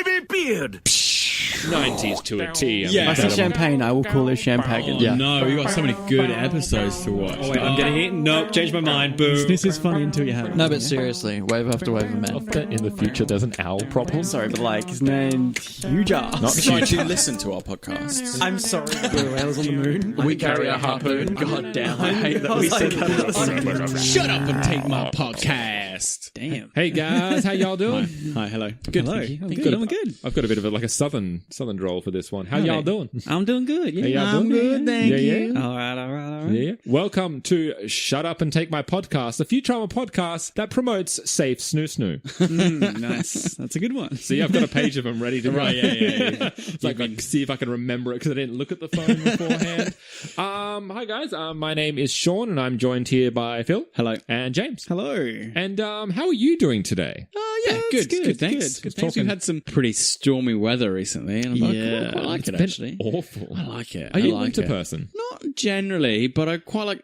wavy beard. 90s to a T. Yeah. I say champagne, I will call it champagne. Yeah. No, we got so many good episodes to watch. Oh, wait, I'm getting it. Nope, changed my mind. Boo. This is funny until you have it. No, but seriously, wave after wave of men. In the future, there's an owl problem. Sorry, but like, his name's Huge Ass. Not So I do listen to our podcast. I'm sorry. Blue whales on the moon. We carry a harpoon. God damn, I hate that we said that. Shut up and take my podcast. Damn. Hey guys, how y'all doing? Hi, hello. Good. Hello. I'm good. I'm good. I've got a bit of a southern drawl for this one. How y'all doing? I'm doing good. Yeah. How y'all doing? good, thank you. All right. Yeah. Welcome to Shut Up and Take My Podcast, a Futurama podcast that promotes safe snoo. Nice. That's a good one. See, I've got a page of them ready to go. Right, yeah. It's like, see if I can remember it because I didn't look at the phone beforehand. Hi guys, my name is Sean and I'm joined here by Phil. Hello. And James. Hello. And how are you doing today? Yeah, good, thanks. Good. Thanks. We've had some pretty stormy weather recently, and I'm like, Yeah. I like it It's actually. been awful. I like it. Are you I a like winter it. person? Not generally, but I quite like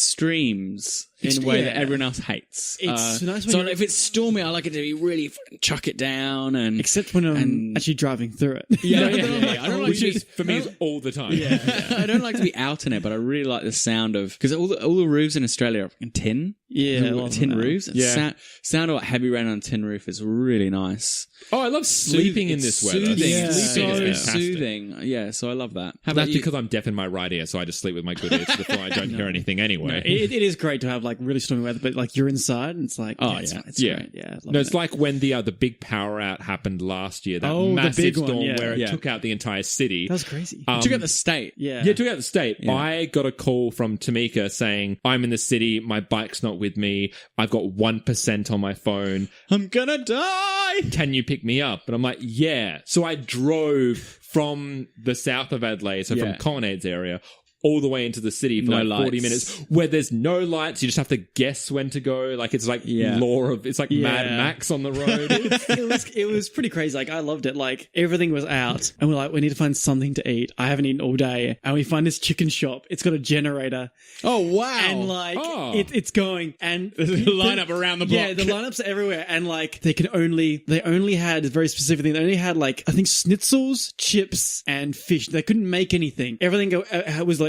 extremes in a way that Yeah. everyone else hates. It's nice when so you're- if it's stormy, I like it to be really chuck it down and Except when I'm And- actually driving through it. yeah. I I don't like Which to is, for me, is all the time. I don't like to be out in it, but I really like the sound of because all the roofs in Australia are in tin. Yeah, I love tin that. roofs. Yeah. Sound of heavy rain on a tin roof is really nice. Oh, I love sleeping in this weather. Soothing. Yeah. Sleeping So is fantastic. soothing. Yeah, so I love that. How about That's you? because I'm deaf in my right ear, so I just sleep with my good ear to the floor. I don't hear anything anyway. It is great to have like really stormy weather, but like you're inside and it's like, Oh, it's yeah. great. Yeah. No, it's like when the big power out happened last year. That Oh, the massive big one, storm yeah. where it Yeah. took out the entire city. that was crazy. Check out the state. yeah. Yeah, it took out the state. Yeah. I got a call from Tamika saying, I'm in the city, my bike's not with me, I've got 1% on my phone, I'm gonna die. can you pick me up? And I'm like, yeah. So I drove from the south of Adelaide, so Yeah. from Colonnades area, all the way into the city for No like 40 lights. minutes where there's no lights. You just have to guess when to go. Like it's like Yeah. it's like Mad Max on the road. it was pretty crazy. Like I loved it. Like everything was out, and we're like, we need to find something to eat. I haven't eaten all day, and we find this chicken shop. It's got a generator, Oh wow! and like Oh. it's going, and There's a lineup around the block. Yeah, the lineups are everywhere, and like they only had a very specific thing. They only had like I think schnitzels, chips, and fish. They couldn't make anything. Everything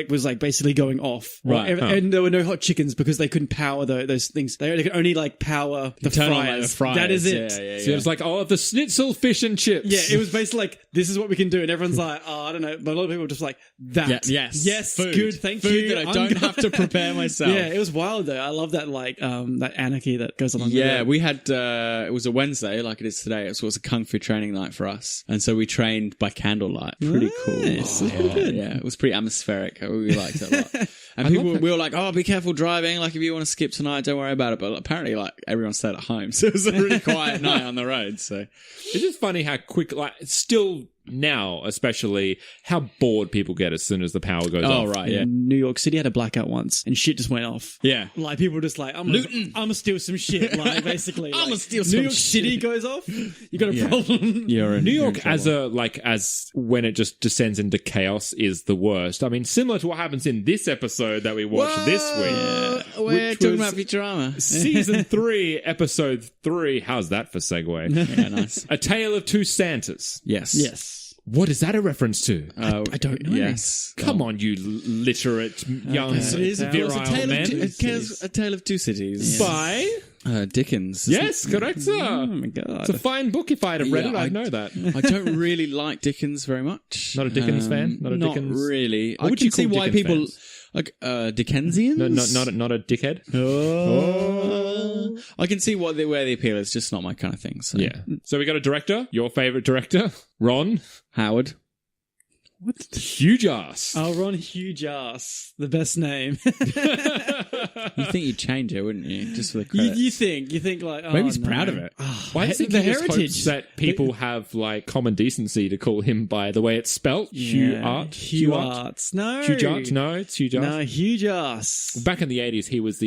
was like basically going off. Right. And there were no hot chickens because they couldn't power those things. They could only like power the Turn on, fryers. like, the fryers. That is it. Yeah. So it was like, oh, the schnitzel, fish and chips. Yeah, it was basically like, this is what we can do. And everyone's like, oh, I don't know. But a lot of people were just like, that. Yes. Food. Good, thank Food you. that I I'm don't good. have to prepare myself. Yeah, it was wild though. I love that like that anarchy that goes along Yeah, with it. we had, it was a Wednesday like it is today. So it was a Kung Fu training night for us. And so we trained by candlelight. Pretty cool. Nice. That's pretty good. Yeah, it was pretty atmospheric. We liked it a lot. And we were like, oh, be careful driving. Like if you want to skip tonight, don't worry about it. But apparently like everyone stayed at home. So it was a really quiet night on the road. So It's just funny how quick, like, still now, especially, how bored people get as soon as the power goes off. Oh, right, yeah. New York City had a blackout once and shit just went off. Yeah. Like people were just like, I'm gonna steal some shit. Like basically, I'ma like, steal New some York City shit. goes off, you got a problem. You're in New York as when it just descends into chaos is the worst. I mean, similar to what happens in this episode that we watched this week. We're which talking was about Futurama. Season 3, episode 3. How's that for segue? Yeah, nice. A Tale of Two Santas. Yes. Yes. What is that a reference to? I don't know. Yes. Come on, you literate young So it is a virile Tale men. a Tale of Two Cities. By? Dickens. Yes, correct, sir. Oh my god. It's a fine book. If I'd have read Yeah, it, I'd know that. I don't really like Dickens very much. Not a Dickens fan? Not a Dickens- really. What I would can you see call why Dickens people fans? like Dickensians. No, not a dickhead. Oh. I can see where the appeal is. Just not my kind of thing. So. Yeah. So we got a director. Your favorite director, Ron. Howard. What? Huge ass. Oh, Ron Huge Ass, the best name. You think you'd change it, wouldn't you? Just for the credits. you think like, oh, Maybe he's no. proud of it. Why does the the heritage heritage that people have like common decency to call him by the way it's spelt? Hugh Art. Hugh Arts. No. Huge Art. No, it's Huge Art. No, Huge Ass. Back in the 80s, he was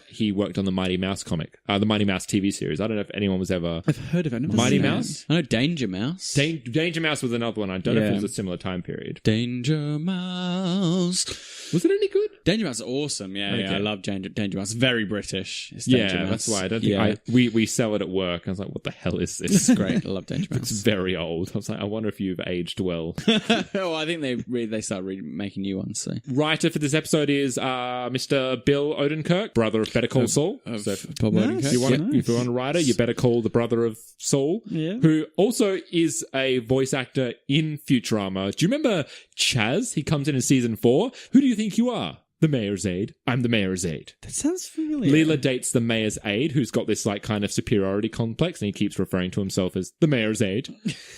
he worked on the Mighty Mouse comic, the Mighty Mouse TV series. I don't know if anyone was ever. I've heard of it. Mighty Mouse? I know Danger Mouse. Danger Mouse was another one. I don't know if Yeah. it was a similar time period. Danger Mouse. Was it any good? Danger Mouse is awesome. Yeah, Okay. I love Danger Mouse. Very British. It's Danger Yeah, Mouse. that's why I don't think we sell it at work. I was like, what the hell is this? It's great. I love Danger It's Mouse. very old. I was like, I wonder if you've aged well. Oh, I think they started making new ones. So Writer for this episode is Mr. Bill Odenkirk, brother of Better Call Saul. of So Bob Odenkirk. if you want Nice. if you want a writer, you better call the brother of Saul, Yeah. who also is a voice actor in Futurama. Do you remember Chaz? He comes in season 4. Who do you think you are? The mayor's aide. I'm the mayor's aide. That sounds familiar. Leela dates the mayor's aide, who's got this like kind of superiority complex, and he keeps referring to himself as the mayor's aide.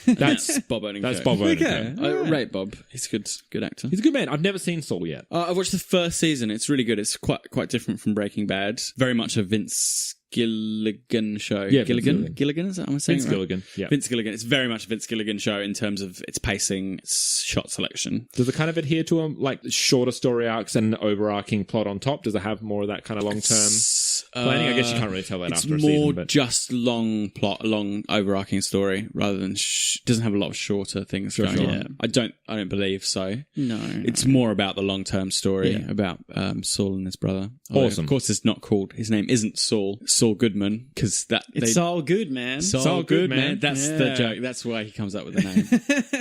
That's Bob Odenkirk. that's Bob Odenkirk. Okay. I rate Bob. He's a good actor. He's a good man. I've never seen Saul yet. I've watched the first season. It's really good. It's quite different from Breaking Bad. Very much a Vince Gilligan show. Yeah, Vince Gilligan. Gilligan, is that what I'm saying? Vince right? Gilligan. Yeah. Vince Gilligan. It's very much a Vince Gilligan show in terms of its pacing, its shot selection. Does it kind of adhere to like shorter story arcs and an overarching plot on top? Does it have more of that kind of long term planning? I guess you can't really tell that It's after a more season. But just long plot, long overarching story, rather than doesn't have a lot of shorter things going sure. on. Yeah. I don't believe so. No. It's more about the long term story Yeah. about Saul and his brother. Although, Awesome. Of course, it's not called. His name isn't Saul. Saul Goodman, because It's all good, man. Saul Goodman. That's Yeah. the joke. That's why he comes up with the name.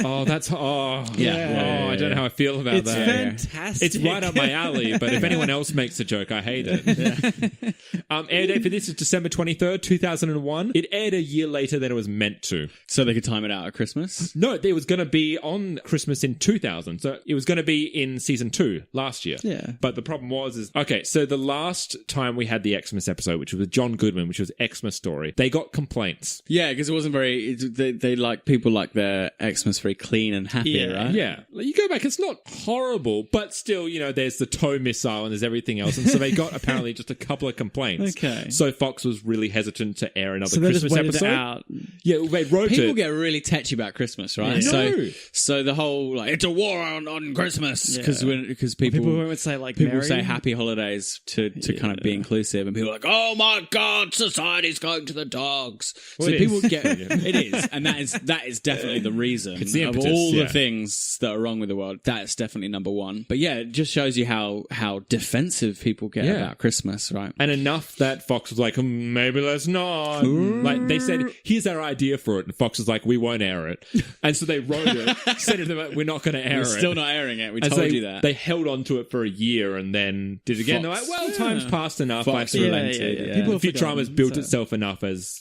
I don't know how I feel about It's that. fantastic. It's right up my alley, but if anyone else makes a joke, I hate it. Air date for this is December 23rd, 2001. It aired a year later than it was meant to. So they could time it out at Christmas. No, it was going to be on Christmas in 2000. So it was going to be in season 2 last year. Yeah. But the problem was, okay, so the last time we had the Xmas episode, which was with John Goodman, which was Xmas Story, they got complaints. Yeah, because it wasn't very. They like people like their Xmas very clean and happy, Yeah. right? Yeah. You go back, it's not horrible, but still, there's the tow missile and there's everything else. And so they got apparently just a couple of complaints. Okay. So Fox was really hesitant to air another So they just Christmas waited it episode. out. Yeah, they wrote People it. get really tetchy about Christmas, right? Yeah. No. So the whole like it's a war on Christmas because Yeah. because People people would say like people Merry. say happy holidays to kind of be inclusive, and people are like, oh my god, society's going to the dogs. Well, so it people is. get it is, and that is definitely the reason It's the of impetus, all yeah. the things that are wrong with the world. That's definitely number one. But yeah, it just shows you how defensive people get Yeah. about Christmas, right? And enough that Fox was like, maybe let's not. Like they said, here's our idea for it. And Fox was like, we won't air it. And so they wrote it, said to them, we're not going to air We're it. still not airing it. We And told so you that. They held on to it for a year and then did it again. Fox. They're like, well, time's passed enough. Fox Like, relented. yeah. Yeah. People have Futurama's forgotten, built so- itself enough as,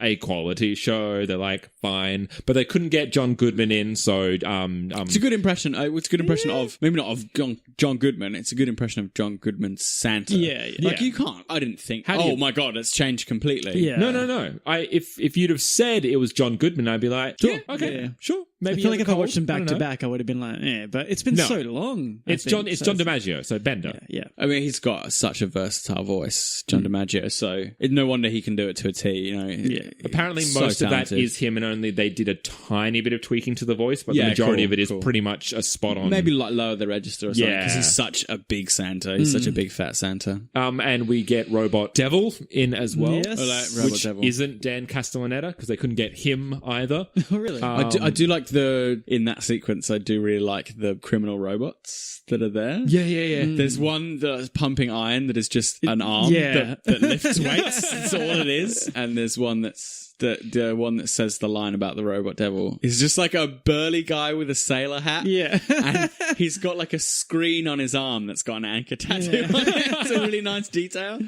a quality show. They're like, fine. But they couldn't get John Goodman in, so It's a good impression. It's a good impression of maybe not of John Goodman. It's a good impression of John Goodman's Santa. Yeah, yeah. Like you can't. I didn't think. How do you- My god, it's changed completely. Yeah. No. If you'd have said it was John Goodman, I'd be like, sure, Yeah, okay, yeah. sure. I Maybe feel he like has if a I watched them cold. I back don't to know. back, I would have been like, yeah. But it's been No. so long. I It's think, John. It's so John DiMaggio, so Bender. Yeah. I mean, he's got such a versatile voice, John DiMaggio. So it's no wonder he can do it to a T. Yeah. Apparently, So most of that talented. is him, and only they did a tiny bit of tweaking to the voice, but Yeah, the majority cool, of it is cool. pretty much a spot on. Maybe like lower the register or something because Yeah. he's such a big Santa. He's such a big fat Santa. And we get Robot Devil in as well, Yes. I like Robot which Devil. isn't Dan Castellaneta because they couldn't get him either. Oh, really? I do like in that sequence. I do really like the criminal robots that are there. Yeah. There's one that's pumping iron that is just an arm yeah. that lifts weights. That's all it is. And there's one that's the one that says the line about the robot devil. He's just like a burly guy with a sailor hat. Yeah. And he's got like a screen on his arm that's got an anchor tattoo on it. It's a really nice detail.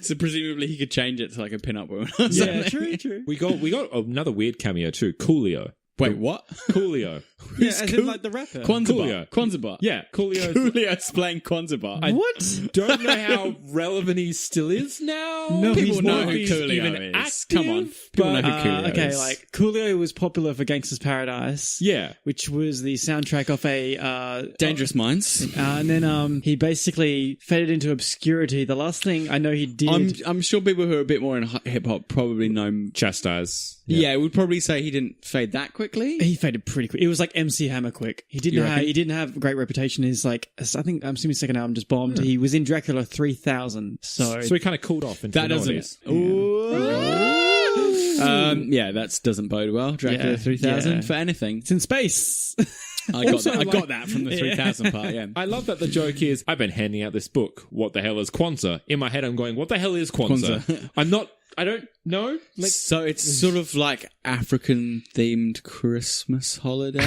So presumably he could change it to like a pin-up woman or Yeah, something. true. We got another weird cameo too. Coolio. Wait, what? Coolio. Yeah, as in like the rapper. Kwanzaa. Kwanzaa. Yeah, Coolio. Coolio's playing Kwanzaa. What? Don't know how relevant he still is now. No, People he's know not. who He's Coolio even is. active, Come on. People know but, who Coolio Okay, is. like Coolio was popular for Gangsta's Paradise. Yeah. Which was the soundtrack of a Dangerous Minds. and then he basically faded into obscurity. The last thing I know he did. I'm sure people who are a bit more in hip hop probably know. Chastise. Yeah, would probably say he didn't fade that quickly. He faded pretty quick. It was like MC Hammer quick. He didn't You have. reckon? He didn't have a great reputation. He's like, I think I'm assuming his second album just bombed. He was in Dracula 3000. So So he kind of cooled off into That the doesn't. noughties. Yeah, that doesn't bode well. Dracula Yeah, 3000 yeah. for anything. it's in space. I got that from the 3000 part, yeah. I love that the joke is, I've been handing out this book. What the hell is Kwanzaa? In my head, I'm going, what the hell is Kwanzaa? I don't know. Like, so it's sort of like African-themed Christmas holiday.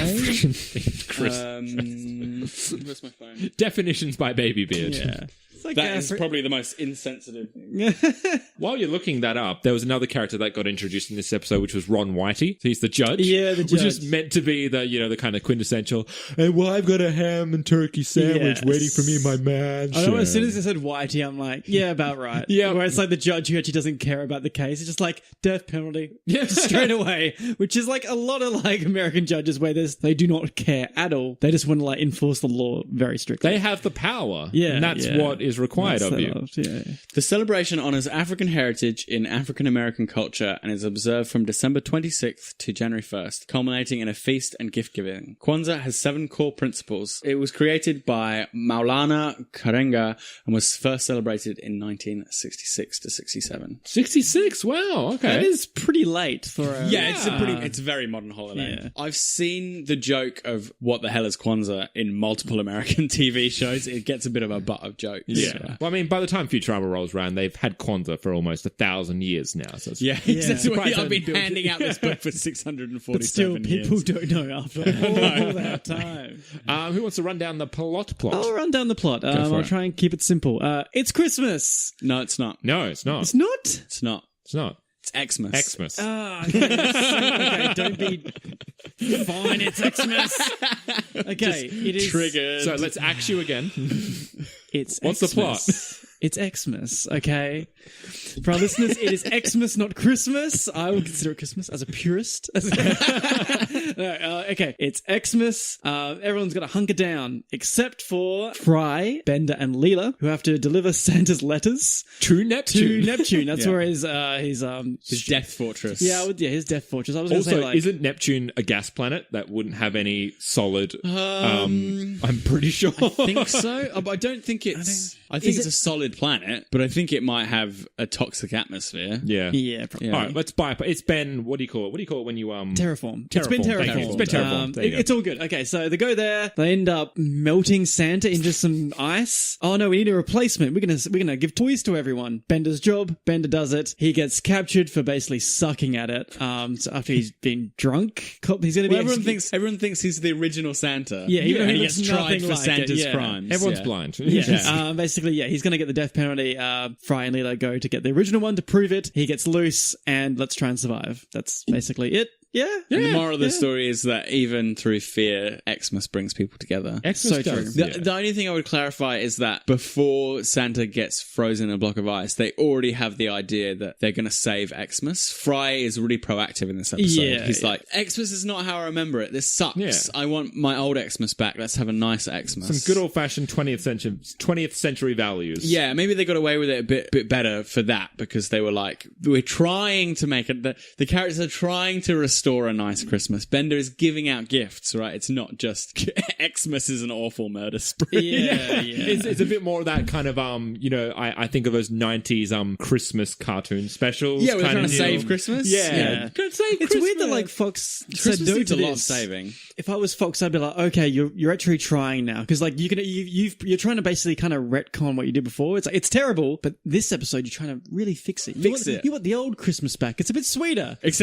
Where's my phone? definitions by Baby Beard. Yeah. It's like That is probably the most insensitive. While you're looking that up, there was another character that got introduced in this episode, which was Ron Whitey. He's the judge. Yeah, the Which judge. is meant to be the kind of quintessential, hey, well, I've got a ham and turkey sandwich Yes. waiting for me in my mansion. I know, as soon as I said Whitey, I'm like, yeah, about right. Yeah. Where it's like the judge who actually doesn't care about the case. It's just like death penalty. Yeah. Straight away. Which is like a lot of like American judges where they do not care at all. They just want to like enforce the law very strictly. They have the power. Yeah, And that's yeah. what is required That's of you. yeah. The celebration honours African heritage in African American culture and is observed from December 26th to January 1st, culminating in a feast and gift giving. Kwanzaa has 7 core principles. It was created by Maulana Karenga and was first celebrated in 1966 to 67. 66? Wow, okay. That is pretty late for a... It's a very modern holiday. Yeah. I've seen the joke of what the hell is Kwanzaa in multiple American TV shows. It gets a bit of a butt of jokes. Yeah. Well, I mean, by the time Futurama rolls around, they've had Kwanzaa for almost 1,000 years now. So it's That's why Surprised I've been I built handing out this book for 647 But still, years. people don't know after all that time. Who wants to run down the plot? I'll run down the plot. for I'll it. try and keep it simple. It's Christmas. No, it's not. No, it's not. It's not? It's not. It's not. It's Xmas. Xmas. Okay, don't be... Fine, it's Xmas. Okay, it is... Triggered. So let's axe you again. It's What's the Xmas. plot? It's Xmas, okay? For our listeners, it is Xmas, not Christmas. I would consider it Christmas as a purist. Okay, it's Xmas. Everyone's got to hunker down, except for Fry, Bender, and Leela, who have to deliver Santa's letters To Neptune. to Neptune. That's Yeah. where his Death Fortress. his death fortress. I was going to Also, say, like... isn't Neptune a gas planet that wouldn't have any solid? I'm pretty sure. I think so. But I don't think it's... I think it's a solid planet, but I think it might have a toxic atmosphere. Yeah. Yeah, probably. All right, let's buy. It's been, what do you call it? What do you call it when you Terraform. It's Terraform, been thank you. terraformed. It's been terraformed. There you go. It's all good. Okay, so they go there. They end up melting Santa into some ice. Oh no, we need a replacement. We're gonna give toys to everyone. Bender's job. Bender does it. He gets captured for basically sucking at it. So after he's been drunk, he's gonna be. Everyone thinks he's the original Santa. Yeah, even though and he he looks gets tried nothing for like Santa's it, yeah. crimes. Everyone's Yeah. blind. Yeah. Basically, yeah, he's going to get the death penalty. Fry and Leela go to get the original one to prove it. He gets loose, and let's try and survive. That's basically it. Yeah. And the moral of the story is that even through fear, Xmas brings people together. Xmas So does, true. yeah. The only thing I would clarify is that before Santa gets frozen in a block of ice, they already have the idea that they're going to save Xmas. Fry is really proactive in this episode. Yeah, He's yeah. like, Xmas is not how I remember it. This sucks. Yeah. I want my old Xmas back. Let's have a nice Xmas. Some good old-fashioned 20th century values. Yeah, maybe they got away with it a bit better for that because they were like, we're trying to make it. The characters are trying to restore a nice Christmas. Bender is giving out gifts, right? It's not just Xmas is an awful murder spree. Yeah. It's a bit more of that kind of I think of those 90s Christmas cartoon specials. Yeah, we're kind trying of to save Christmas. Yeah. Trying to save It's weird that like Fox Christmas said no needs to a lot of this. saving. If I was Fox, I'd be like, okay, you're actually trying now because like you're trying to basically kind of retcon what you did before. It's like it's terrible, but this episode you're trying to really fix it. You want the old Christmas back. It's a bit sweeter. It's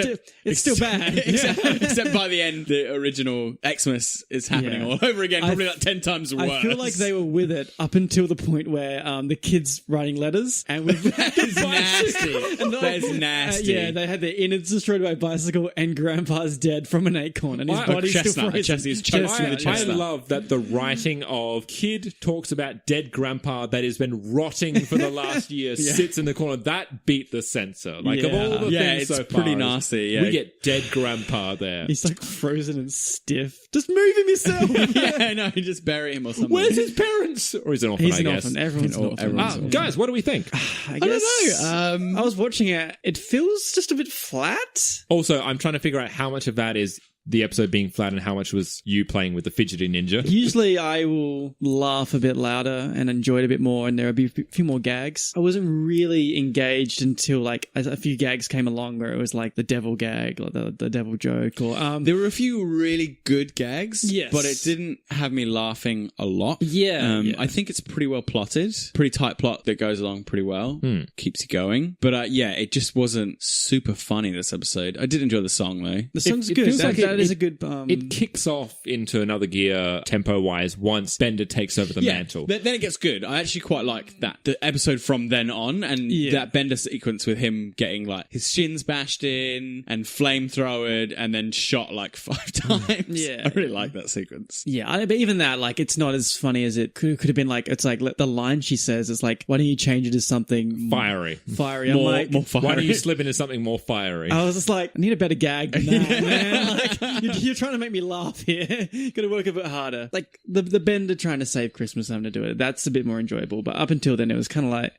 still bad. Except by the end, the original Xmas is happening Yeah. all over again, probably like 10 times worse. I feel like they were with it up until the point where the kids writing letters and with That's nasty. That's nasty. yeah, they had their innards destroyed by a bicycle and Grandpa's dead from an acorn and his body's still chestnut. frozen. Chestnut. He's choked with a I chestnut. love that the writing of kid talks about dead grandpa that has been rotting for the last year sits in the corner. That beat the censor. Like of all the things it's so pretty far, nasty. Yeah. we get dead grandpa there. He's like frozen and stiff. Just move him yourself. yeah, no, you just bury him or something. Where's his parents? Or he's an orphan, He's I an guess. orphan. Everyone's an orphan. everyone's an Guys, what do we think? I guess. don't know. I was watching it. It feels just a bit flat. Also, I'm trying to figure out how much of that is the episode being flat and how much was you playing with the fidgety ninja? Usually I will laugh a bit louder and enjoy it a bit more, and there'll be a few more gags. I wasn't really engaged until like a few gags came along where it was like the devil gag or the devil joke or There were a few really good gags, Yes. but it didn't have me laughing a lot. Yeah, yeah. I think it's pretty well plotted. Pretty tight plot that goes along pretty well. Keeps you going. But yeah, it just wasn't super funny this episode. I did enjoy the song though. The song's it good. feels like That it- is a good. It kicks off into another gear tempo-wise once Bender takes over the mantle. Then it gets good. I actually quite like that. The episode from then on, and that Bender sequence with him getting like his shins bashed in and flamethrowered and then shot like 5 times. Yeah. I really like that sequence. Yeah, but even that, like, it's not as funny as it could have been. Like, it's like the line she says is like, "Why don't you change it to something Fiery. Fiery." I'm More, like, more fiery. Why don't you slip into something more fiery? I was just like, I need a better gag than that, man. Like, you're trying to make me laugh here. Gotta work a bit harder. Like, the Bender trying to save Christmas having to do it, that's a bit more enjoyable. But up until then, it was kind of like,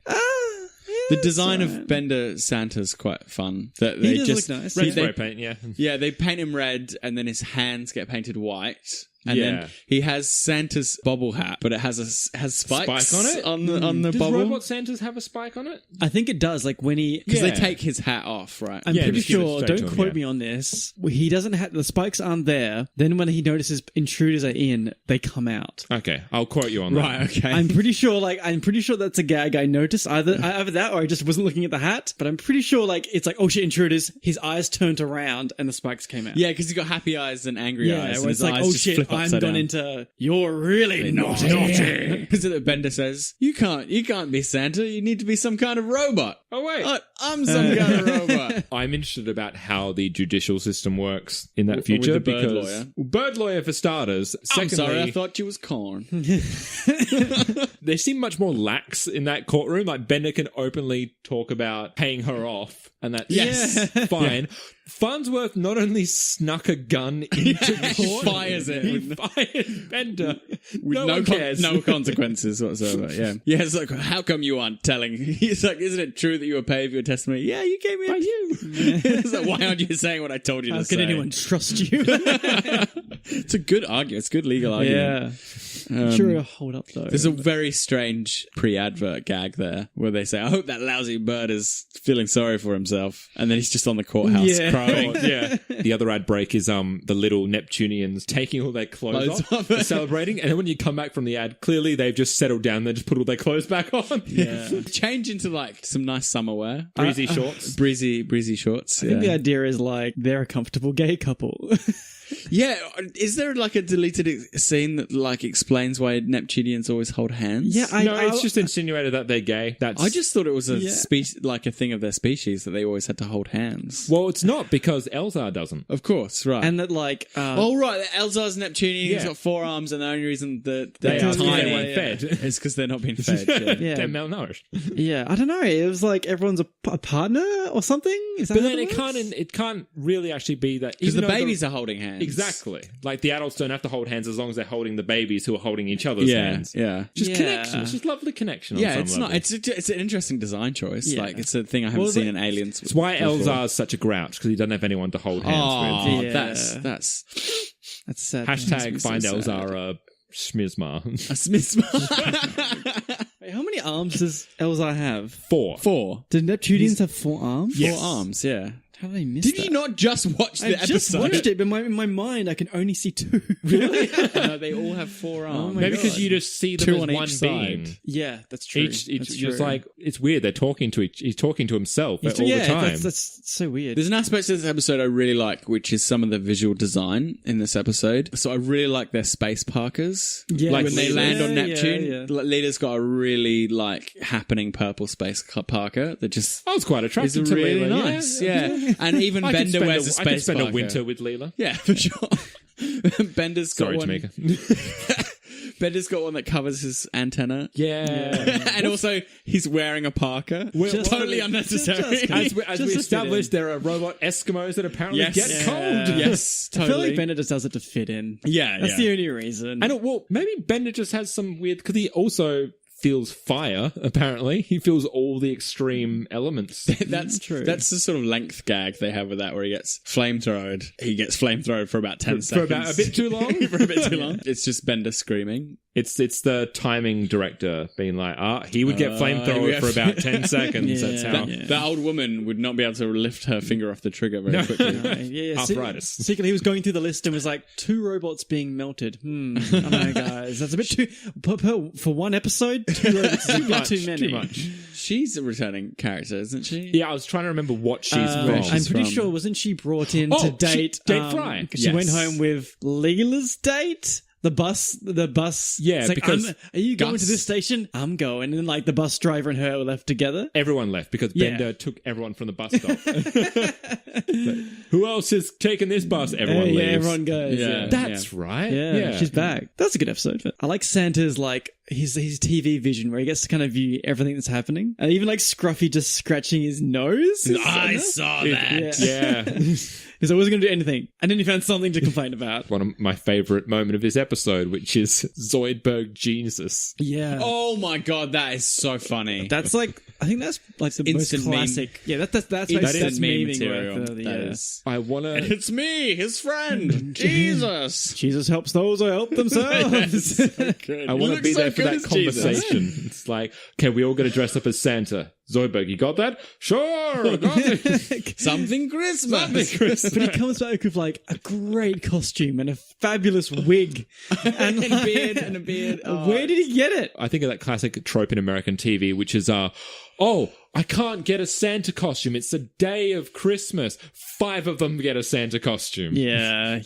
The design of Bender Santa's quite fun. That He they does just look nice. Red Yeah. spray paint, yeah. Yeah, they paint him red, and then his hands get painted white. And Yeah. then he has Santa's bobble hat, but it has spikes Spike on it? on the Does bobble. Robot Santas have a spike on it? I think it does. Like, when he. Because Yeah. they take his hat off, right? I'm Yeah, pretty just give it sure, straight to don't him, quote yeah. me on this, he doesn't have, the spikes aren't there. Then when he notices intruders are in, they come out. Okay, I'll quote you on that. Right, okay. I'm pretty sure that's a gag I noticed. Either that or I just wasn't looking at the hat, but I'm pretty sure like it's like, oh shit, intruders, his eyes turned around and the spikes came out. Yeah, because he's got happy eyes and angry eyes. Yeah, And where his it's like, eyes oh just shit, flip I'm upside gone down. into, you're really naughty. Is it that Bender says, you can't be Santa, you need to be some kind of robot. Oh, wait. I'm some kind of robot. I'm interested about how the judicial system works in that With future. the bird because lawyer. Bird lawyer for starters. I'm Secondly, sorry, I thought you was corn. they seem much more lax in that courtroom. Like Bender can openly talk about paying her off, and that's Yes. fine. Farnsworth not only snuck a gun into court, fires it. He fired Bender. With no one cares. no consequences whatsoever. Yeah, yeah. It's like, how come you aren't telling? He's like, isn't it true that you were paid for your testimony? Yeah, you gave me. It's like, why aren't you saying what I told you How to say? could anyone trust you? It's a good argument. It's a good legal argument. yeah. Sure, it'll hold up though. There's a very strange pre-advert gag there where they say, "I hope that lousy bird is feeling sorry for himself," and then he's just on the courthouse Yeah. crying. Yeah. The other ad break is the little Neptunians taking all their clothes Clothes off, off. celebrating, and then when you come back from the ad, clearly they've just settled down. They just put all their clothes back on. Yeah. Change into like some nice summer wear, Breezy shorts. breezy shorts. I think the idea is like they're a comfortable gay couple. Yeah, is there like a deleted scene that like explains why Neptunians always hold hands? Yeah, No, it's just insinuated that they're gay. That's I just thought it was a Yeah. like a thing of their species that they always had to hold hands. well, it's not because Elzar doesn't. Of course, right. And that like oh, right, the Elzar's Neptunian, he's Yeah. got 4 arms, and the only reason that They they're are tiny weren't fed. is because they're not being fed. Yeah. yeah. They're malnourished. Yeah, I don't know. It was like everyone's a partner or something. Is that But how then it works? it can't really actually be that Because even the though babies are holding hands. exactly like the adults don't have to hold hands as long as they're holding the babies who are holding each other's Yeah, hands. yeah. Just Yeah. connection. It's just lovely connection. On Yeah, some it's level. not. It's an interesting design choice. Yeah. Like it's a thing I haven't Well, seen like- in Aliens. It's why Elzar's such a grouch because he doesn't have anyone to hold hands Oh, with. Yeah. that's That's sad. Hashtag find so Elzar a schmizma. a Smith. Wait, how many arms does Elzar have? 4. 4. Did Neptunians have 4 arms? Yes. 4 arms. Yeah. How did I miss Did that? you not just watch the I episode? just watched it, but in my mind, I can only see 2. Really? No, they all have 4 arms. my Maybe God. because you just see them 2 as on each one side. being. Yeah, that's true. Each That's just true. like it's weird. They're talking to he's talking to himself all the time. That's so weird. There's an aspect to this episode I really like, which is some of the visual design in this episode. So I really like their space parkers. Yeah, Like when they Leela. land on Yeah, Neptune, yeah. Leela's got a really like happening purple space Parker that just I was quite is attracted to really Leela. nice. Yeah. And even I could Bender spend wears a I could space spend Parker. a winter with Leela. Yeah, for sure. Bender's got Sorry, one. Tamika. Bender's got one that covers his antenna. Yeah. And also, he's wearing a parka. Just- Totally just- unnecessary. just- As we Just to fit established, there are robot Eskimos that apparently Yes. get Yeah. cold. Yes, I feel totally. like Bender just does it to fit in. Yeah, That's yeah. the only reason. And well, maybe Bender just has some weird because he also feels fire, apparently. He feels all the extreme elements. That's true. That's the sort of length gag they have with that, where he gets flamethrowed. He gets flamethrowed for about 10 For seconds. about a bit too long? For a bit too long. It's just Bender screaming. It's the timing director being like, he would get flamethrower for about 10 seconds. Yeah. That's how. That old woman would not be able to lift her finger off the trigger very quickly. Yeah, Arthritis. Secretly, he was going through the list and was like, 2 robots being melted. I don't know, guys. That's a bit too... For one episode, 2 robots is a bit too many. Too much. She's a returning character, isn't she? Yeah, I was trying to remember what she's from. I'm pretty from. sure, wasn't she brought in to date... Fry. 'cause she went home with Leela's date? The bus. Yeah, it's like, because are you going to Gus- this station? I'm going. And then like the bus driver and her were left together. Everyone left because Yeah. Bender took everyone from the bus stop. Who else has taken this bus? Everyone leaves. Yeah, everyone goes. Yeah. That's right. Yeah, she's back. That's a good episode. I like Santa's like his TV vision where he gets to kind of view everything that's happening, and even like Scruffy just scratching his nose. I saw that. Yeah. He's always going to do anything, and then he found something to complain about. One of my favorite moment of this episode, which is Zoidberg Jesus. Yeah. Oh my god, that is so funny. That's like, I think that's like the Instant most meme. classic. Yeah, that's Instant meme memeing material. worth, That yeah. is. I want to... It's me, his friend, Jesus. Jesus helps those who help themselves. I want to be there for that conversation. It's like, okay, we all got to dress up as Santa. Zoidberg, you got that? Sure, I got it. Something Christmas. But he comes back with like a great costume and a fabulous wig and And a beard and a beard. Oh. Where did he get it? I think of that classic trope in American TV, which is, I can't get a Santa costume. It's the day of Christmas. 5 of them get a Santa costume. Yeah.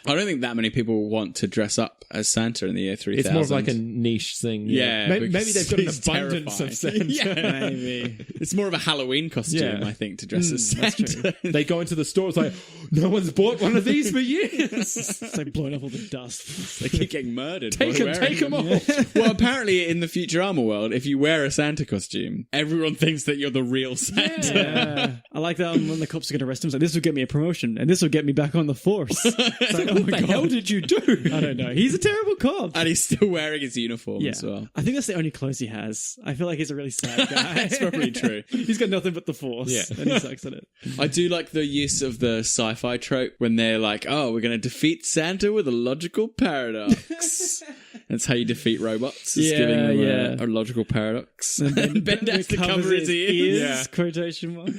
I don't think that many people want to dress up as Santa in the year 3000. It's more of like a niche thing. Yeah, Maybe because they've got an he's abundance terrifying. of Santa. Yeah. Maybe. It's more of a Halloween costume, Yeah. I think, to dress as Santa. They go into the store, it's like, no one's bought one of these for years. It's like blowing up all the dust. They keep getting murdered. Take while them, wearing take them all. Well, apparently in the Futurama world, if you wear a Santa costume, everyone thinks that you're the real Santa. Yeah. I like that when the cops are going to arrest him. It's like, this will get me a promotion and this will get me back on the force. It's like, What the hell did you do? I don't know. He's a terrible cop. And he's still wearing his uniform Yeah. as well. I think that's the only clothes he has. I feel like he's a really sad guy. That's probably true. He's got nothing but the force. Yeah. And he sucks at it. I do like the use of the sci-fi trope when they're like, oh, we're going to defeat Santa with a logical paradox. That's how you defeat robots. Is Yeah, giving them yeah. a logical paradox. And Ben has to covers cover his ears. Yeah. Quotation mark.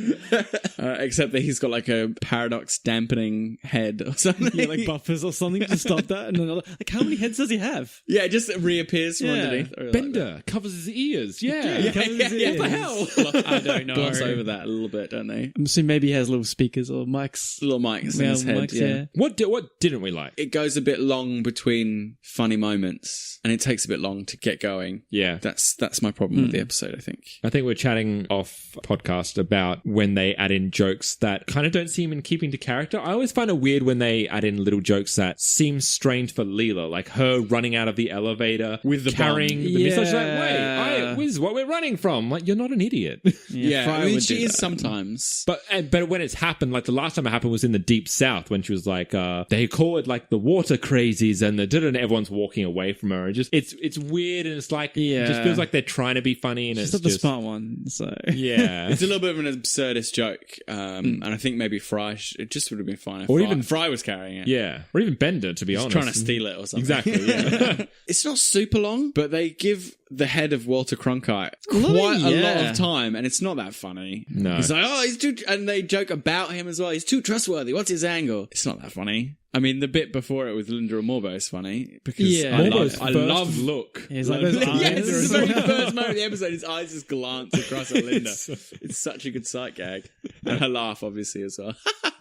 Except that he's got like a paradox dampening head or something. Yeah, like buffers or something to stop that. And then like, how many heads does he have? Yeah, it just reappears from Yeah. underneath. Or like Bender covers his ears. Yeah. Yeah, covers his ears. What the hell? I don't know. Gloss over that a little bit, don't they? I'm assuming maybe he has little speakers or mics. Little mics in Yeah, his head. mics, yeah. What didn't we like? It goes a bit long between funny moments, and it takes a bit long to get going. Yeah. That's my problem with the episode, I think. I think we're chatting off podcast about when they add in jokes that kind of don't seem in keeping to character. I always find it weird when they add in little jokes that seem strange for Leela, like her running out of the elevator With the carrying bomb. the missile. She's like, Yeah. wait, this is what we're running from. Like, you're not an idiot. Yeah, Fry I mean, would do she is that. sometimes. But when it's happened, like the last time it happened was in the Deep South when she was like, they call it like the water crazies and and everyone's walking away from her. And just it's weird and it's like it just Yeah. feels like they're trying to be funny and She's it's not the just smart one, so. yeah. It's a little bit of an absurdist joke, and I think maybe Fryish, it just would have been fine if Or Fry, even- Fry was carrying it. Yeah, or even Bender, to be honest. Trying to steal it or something. Exactly, yeah. It's not super long, but they give the head of Walter Cronkite quite a lot yeah. of time, and it's not that funny. No. He's like, oh, he's too, and they joke about him as well. He's too trustworthy. What's his angle? It's not that funny. I mean, the bit before it with Linda and Morbo is funny because Yeah. I Morbo's love first look. He's like those yeah, eyes. it's the very first moment of the episode. His eyes just glance across at Linda. It's such a good sight gag, and her laugh, obviously, as well.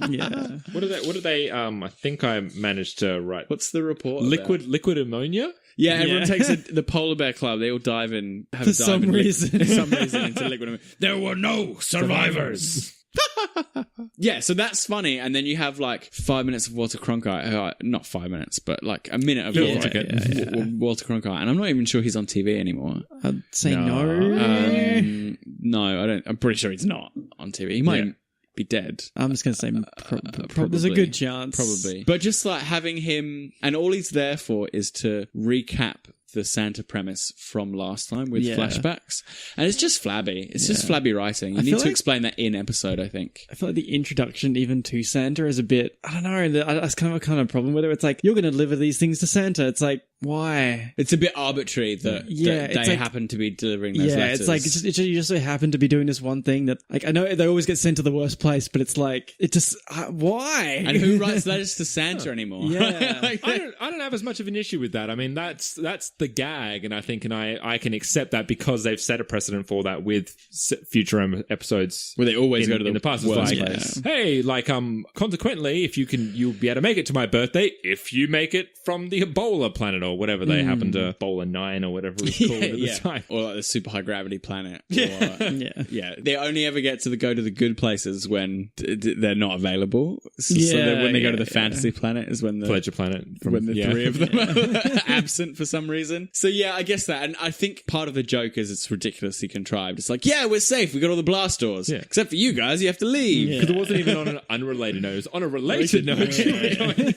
Yeah. What are they? I think I managed to write. What's the report? Liquid ammonia? Yeah, everyone Yeah. takes the polar bear club. They all dive in. Have For a dive some in reason. for some reason into liquid ammonia. There were no survivors. Yeah, so that's funny, and then you have like 5 minutes of Walter Cronkite. Not 5 minutes, but like a minute of Feels Walter, like it. Walter Cronkite, and I'm not even sure he's on TV anymore. I'd say no. No, I don't. I'm pretty sure he's not on TV. He might be dead. I'm just going to say Probably. there's a good chance. Probably. But just like having him, and all he's there for is to recap the Santa premise from last time with Yeah. flashbacks. And it's just flabby. It's just flabby writing. You need feel to like- explain that in episode, I think. I feel like the introduction even to Santa is a bit, I don't know, that's kind of a problem with it. It's like, you're going to deliver these things to Santa. It's like, why? It's a bit arbitrary that, Yeah, that it's they like- happen to be delivering those Yeah, letters. it's like, you just so happen to be doing this one thing that, like, I know they always get sent to the worst place, but it's like, it just, why? And who writes letters to Santa anymore? Yeah. Like, I don't have as much of an issue with that. I mean, that's the gag, and I think, and I can accept that because they've set a precedent for that with Futurama episodes. Where they always go to in the past. It's worst like, place. hey, like consequently, if you'll be able to make it to my birthday if you make it from the Ebola planet or whatever they happen to Ebola 9 or whatever it was called at the time. Or like the super high gravity planet. Yeah. Or, Yeah. They only ever get to go to the good places when they're not available. So Yeah, when they go to the yeah. fantasy planet is when the Pleasure Planet. when the three of them are absent for some reason. So yeah, I guess that. And I think part of the joke is it's ridiculously contrived. It's like, yeah, we're safe. We got all the blast doors. Yeah. Except for you guys, you have to leave. Because it wasn't even on an unrelated note. It was on a related note.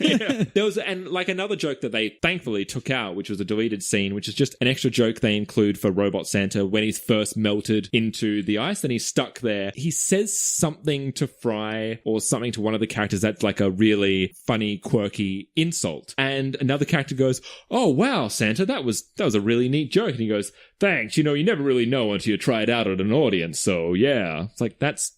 Yeah. There was, and like another joke that they thankfully took out, which was a deleted scene, which is just an extra joke they include for Robot Santa when he's first melted into the ice and he's stuck there. He says something to Fry or something to one of the characters that's like a really funny, quirky insult. And another character goes, "Oh, wow, Santa, that was a really neat joke." And he goes, "Thanks. You never really know until you try it out at an audience. So yeah." It's like, that's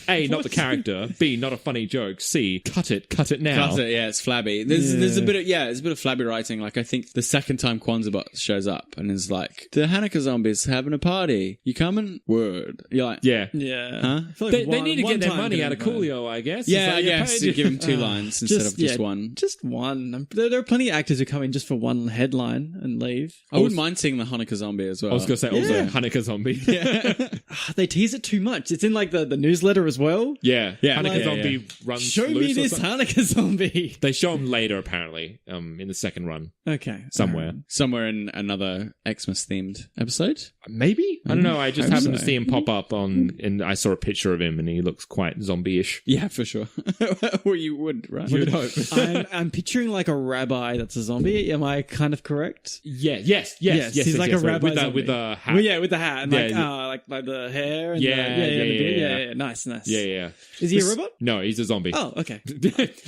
A, not the character. B, not a funny joke. C, cut it now. That's it, yeah, it's flabby. There's a bit of flabby writing. Like, I think the second time Kwanzaa shows up and is like, the Hanukkah zombies having a party. You coming? Word. You're like, Yeah. Yeah. Huh? I feel like They need to one get their time money could out of have been Coolio, I guess. yeah, It's I like, guess you you give him two lines instead of just one. Just one. There are plenty of actors who come in just for one headline and leave. I wouldn't mind seeing the Hanukkah zombie as well. I was going to say also Hanukkah zombie. They tease it too much. It's in like the newsletter as well. Yeah. Yeah. Hanukkah Like- zombie runs Show me loose or this something. Hanukkah zombie. They show him later, apparently, in the second run. Okay. Somewhere. Somewhere in another Xmas themed episode. Maybe? I don't know. I just Hope happened to so. see him pop up and I saw a picture of him and he looks quite zombie-ish. Yeah, for sure. Well, you would, right? You would hope. I'm picturing like a rabbi that's a zombie. Am I kind of correct? Yeah, yes. He's like a rabbi with zombie. with a hat. Well, yeah, with the hat and Yeah, like the hair. And Yeah, the yeah, beard. yeah. Nice. Yeah. Is he a robot? No, he's a zombie. Oh, okay.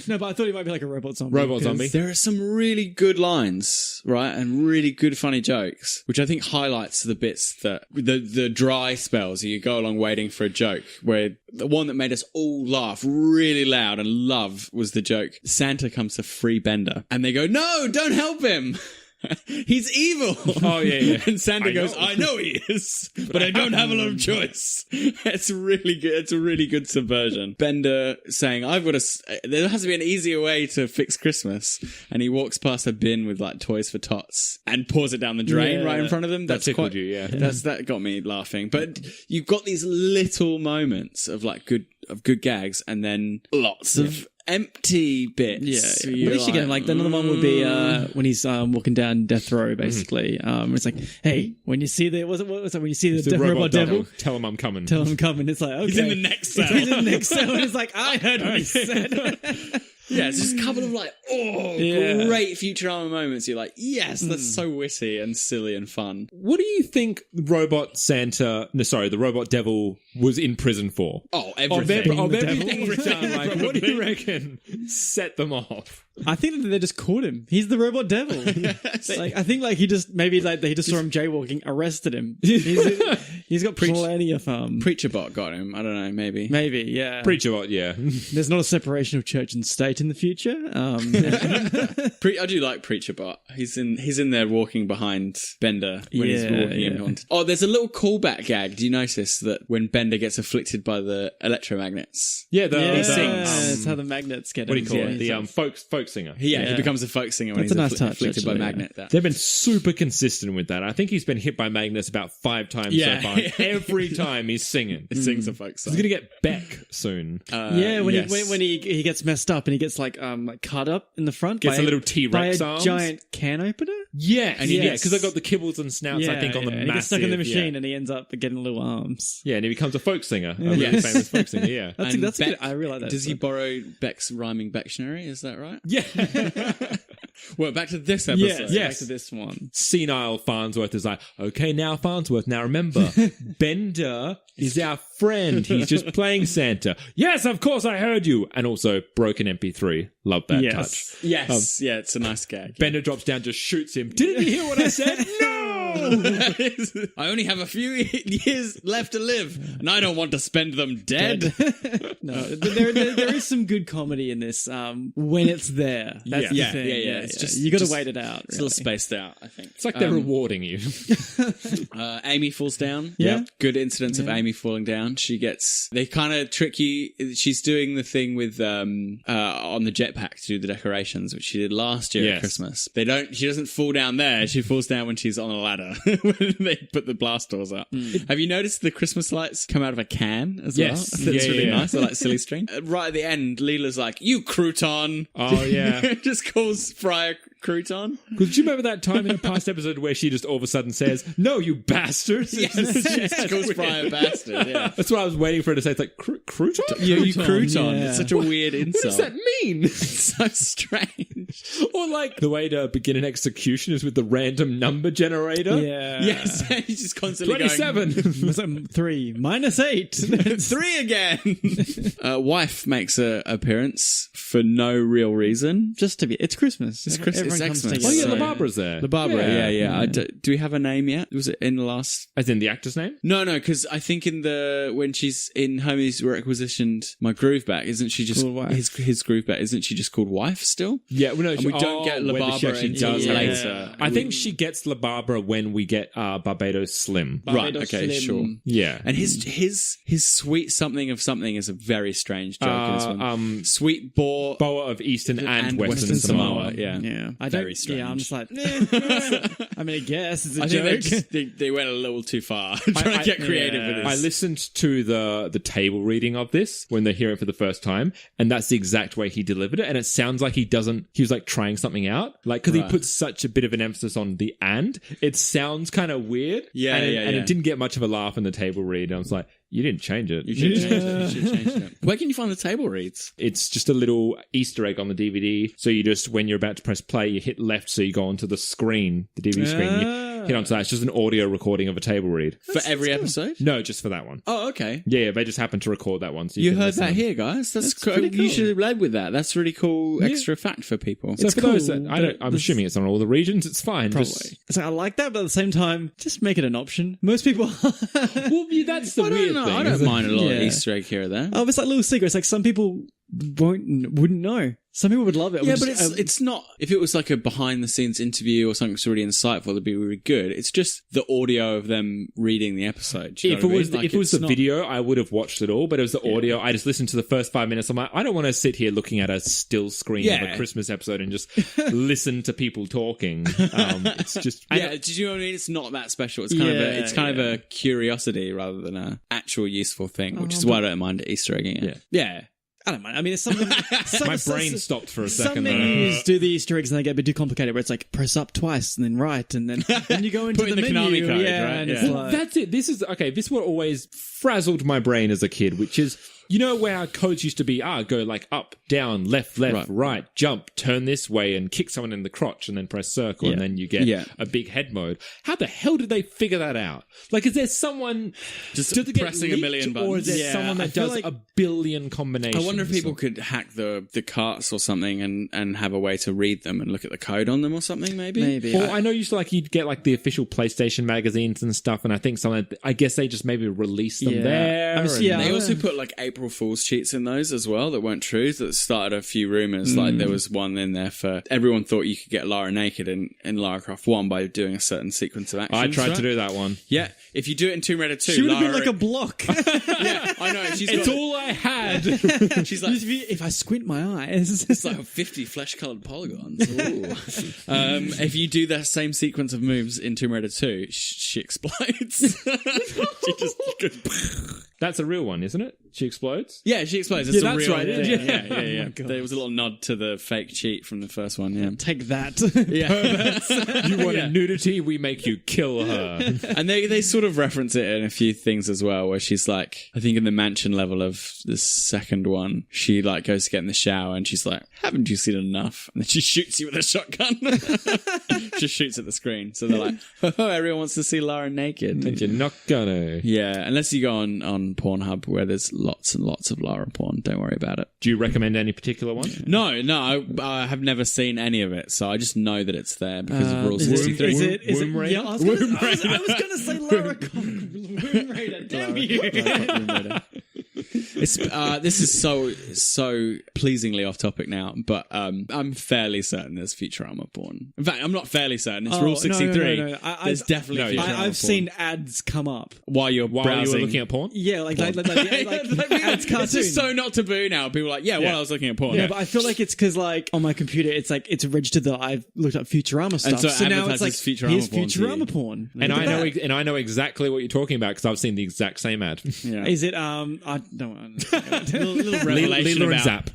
No, but I thought he might be like a robot zombie. Robot 'cause- zombie. There are some really good lines, right? And really good funny jokes, which I think highlights the bits that the dry spells. You go along waiting for a joke, where the one that made us all laugh really loud and love was the joke. Santa comes to free Bender and they go, "No, don't help him. He's evil." Oh, yeah. And Santa goes, know. "I know he is, but I don't have a lot of choice." It's really good. It's a really good subversion. Bender saying, there has to be an easier way to fix Christmas. And he walks past a bin with like toys for tots and pours it down the drain Yeah. right in front of them. That tickled you, yeah. That got me laughing. But you've got these little moments of like good gags and then lots of empty bits. Yeah, You're at least you get him. Like another one would be when he's walking down death row, basically. It's like, hey, when you see the when you see the death robot devil, Tell him I'm coming. tell him I'm coming. It's like, okay, He's in the next cell. He's in the next cell, and it's like, I heard what he said. Yeah, it's just a couple of like, Yeah. great Futurama moments. You're like, yes, that's so witty and silly and fun. What do you think the robot devil was in prison for? Oh, Of everything. everything he's done, like, what do you reckon set them off? I think that they just caught him. He's the robot devil. Like, I think like he just they just saw him jaywalking, arrested him. He's got plenty of Preacher Bot got him. I don't know, maybe. maybe, yeah. Preacher bot, yeah. There's not a separation of church and state in the future. I do like Preacher Bot. He's in there walking behind Bender when he's Yeah, walking yeah. in. Oh, there's a little callback gag. Do you notice that when Bender gets afflicted by the electromagnets? Yeah, Yeah, sings. that's how the magnets get What do him. you call Yeah. it? The folk singer. Yeah, he Yeah. becomes a folk singer when That's he's a nice touch, afflicted by actually, yeah. magnet. That. They've been super consistent with that. I think he's been hit by magnets about 5 times Yeah. so far. Every time he's singing. He sings a folk song. He's going to get Beck soon. Yeah, when yes. he gets messed up and he gets like cut up in the front, Gets by a little T-Rex by a arms. giant can opener. Yeah, and Yes. because they've got the kibbles and snouts, I think, on the and massive. he gets stuck in the machine Yeah. and he ends up getting little arms. Yeah, and he becomes a folk singer. A really Yes. famous folk singer, yeah. That's And good. Beck- I really like that. Does he borrow Beck's rhyming dictionary? Is that right? Yeah. Well, back to this episode. Yes, back to this one. Senile Farnsworth is like, okay, now Farnsworth, now remember, Bender is our friend. He's just playing Santa. Yes, of course, I heard you. And also, broken MP3. Love that touch. Yes. Yeah, it's a nice gag. Bender drops down, just shoots him. Didn't you hear what I said? No! I only have a few years left to live, and I don't want to spend them dead. No, there is some good comedy in this when it's there. That's the thing. Yeah. It's just you got to wait it out. It's a little spaced out, I think. It's like they're rewarding you. Amy falls down. Yeah. Good incidents of Amy falling down. They kind of trick you. She's doing the thing with on the jetpack to do the decorations, which she did last year at Christmas. She doesn't fall down there. She falls down when she's on a ladder when they put the blast doors up. Have you noticed the Christmas lights come out of a can as well? Yes. That's really nice. They're like silly string. Right at the end, Leela's like, "You crouton." Oh, yeah. Just calls Fryer crouton. Because do you remember that time in a past episode where she just all of a sudden says, "No, you bastards"? Yes, calls Fryer a bastard. Yeah. That's what I was waiting for her to say. It's like, crouton? You crouton. Yeah. It's such a weird insult. What does that mean? It's so strange. Or like the way to begin an execution is with the random number generator. Yeah. Yes, he's just constantly 27. 3 minus 8. 3 again. Wife makes an appearance for no real reason. Just to be. It's Christmas. It's Christmas. Everyone It's comes Xmas. Oh yeah, together. the Barbara's there. The Barbara, yeah. Do we have a name yet? Was it in the last? As in the actor's name? No, because I think when she's in Homie's requisitioned my groove back, isn't she just Called Wife. his groove back? Isn't she just called Wife still? Yeah, well, no, And we don't get La whether she Barbara actually until does later. I think she gets La Barbara when we get Barbados Slim. Right. Barbados Okay. Slim. Sure. Yeah. And his sweet something of something is a very strange joke in this one. Sweet boar. Boa of Eastern and Western Samoa. Yeah. Yeah. I Very don't, yeah, I'm strange. just like, I mean, I guess it's a I joke. think they went a little too far trying to get creative with this. I listened to the table reading of this when they hear it for the first time, and that's the exact way he delivered it. And it sounds like he was like trying something out, like because he puts such a bit of an emphasis on the "and." It sounds kind of weird, Yeah, and it didn't get much of a laugh in the table read. I was like, you didn't change it. You should change it. Where can you find the table reads? It's just a little Easter egg on the DVD. So you just, when you're about to press play, you hit left so you go onto the screen, the DVD screen. You hit onto that. It's just an audio recording of a table read. For every episode? No, just for that one. Oh, okay. Yeah, they just happened to record that one. So You can heard listen that to them. here, guys. That's cool. pretty You cool. should have led with that. That's really cool extra fact for people. So It's for those cool, that, I'm but assuming it's on all the regions, it's fine. Probably. Just- It's like, I like that, but at the same time, just make it an option. Most people. well, yeah, that's the I weird don't know. thing. I don't isn't it? mind a lot of Yeah. Easter egg here or there. Oh, it's like little secrets. Like some people wouldn't know. Some people would love it. Yeah, Would but just- it's not. If it was like a behind the scenes interview or something that's really insightful, it'd be really good. It's just the audio of them reading the episode. Do you know If what it I was mean? Like, if it was it's the not- video, I would have watched it all. But it was the audio. I just listened to the first 5 minutes. I'm like, I don't want to sit here looking at a still screen of a Christmas episode and just listen to people talking. It's just Yeah, did you know what I mean? It's not that special. It's kind of a curiosity rather than a actual useful thing, which is why I don't mind Easter egging it. Yeah. I don't mind. I mean, it's something. my brain stopped for a Some second. menus do the Easter eggs and they get a bit too complicated where it's like press up twice and then right and then you go into Put in the the menu. Konami code, yeah, right? and Yeah. it's Well, like, that's it. This is okay. This is what always frazzled my brain as a kid, which is, you know, where our codes used to be, go like up, down, left, right, jump, turn this way and kick someone in the crotch and then press circle and then you get a big head mode. How the hell did they figure that out? Like, is there someone Just does it get pressing a leaked, million or is buttons? there someone I that feel does like- a billion combinations? I wonder if people could hack the carts or something and have a way to read them and look at the code on them or something, maybe? maybe. Well, I know you used to you'd get like the official PlayStation magazines and stuff, and I think I guess they just maybe released them Yeah. there. I'm just- yeah. They also put like April Fool's cheats in those as well that weren't true. That started a few rumors. Like there was one in there for everyone thought you could get Lara naked in Lara Croft 1 by doing a certain sequence of actions. I tried right? to do that one. Yeah, if you do it in Tomb Raider 2, she would have been Lara- like a block. Yeah, I know. It's all I had. She's like, if I squint my eyes. it's like 50 flesh-colored polygons. Ooh. If you do that same sequence of moves in Tomb Raider 2, she explodes. She just goes. That's a real one, isn't it? She explodes? Yeah, she explodes. It's Yeah, a that's real, right. Yeah. Oh my God. There was a little nod to the fake cheat from the first one. Yeah, Take that. yeah. You want nudity? We make you kill her. And they sort of reference it in a few things as well, where she's like, I think in the mansion level of the second one, she like goes to get in the shower and she's like, haven't you seen enough? And then she shoots you with a shotgun. Just shoots at the screen. So they're like, oh, everyone wants to see Lara naked. And you're not gonna. Yeah, unless you go on Pornhub where there's lots and lots of Lara porn. Don't worry about it. Do you recommend any particular one? No, I have never seen any of it, so I just know that it's there because of Rule Is it- 63. Is it? Womb Raider? Yeah, I was going to say Lara Croft. Womb Raider. Damn you. This is so pleasingly off topic now, but I'm fairly certain there's Futurama porn. In fact, I'm not fairly certain. It's Rule 63. No. There's definitely Futurama porn. I've seen ads come up. while you were looking at porn? Yeah, like ads cartoons. It's just so not taboo now. People are like, while I was looking at porn. Yeah, but I feel like it's because like on my computer, it's like it's registered that I've looked up Futurama stuff. so it now it's like advertises Futurama here's porn to you. Futurama porn. And Look I at know that. and I know exactly what you're talking about because I've seen the exact same ad. Yeah. Is it I don't know. little revelation Lila and about Zap.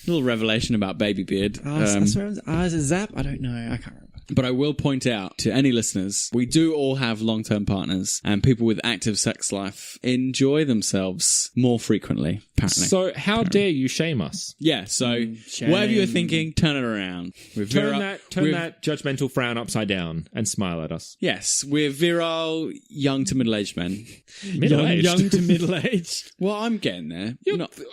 little revelation about Baby Beard. Is it Zap? I don't know. I can't remember. But I will point out to any listeners, we do all have long-term partners, and people with active sex life enjoy themselves more frequently, apparently. So how dare you shame us? Yeah, so shame. whatever you're thinking, turn it around. We're Turn that judgmental frown upside down and smile at us. Yes, we're virile, young to middle-aged men. Middle-aged. Young to middle aged. Well, I'm getting there.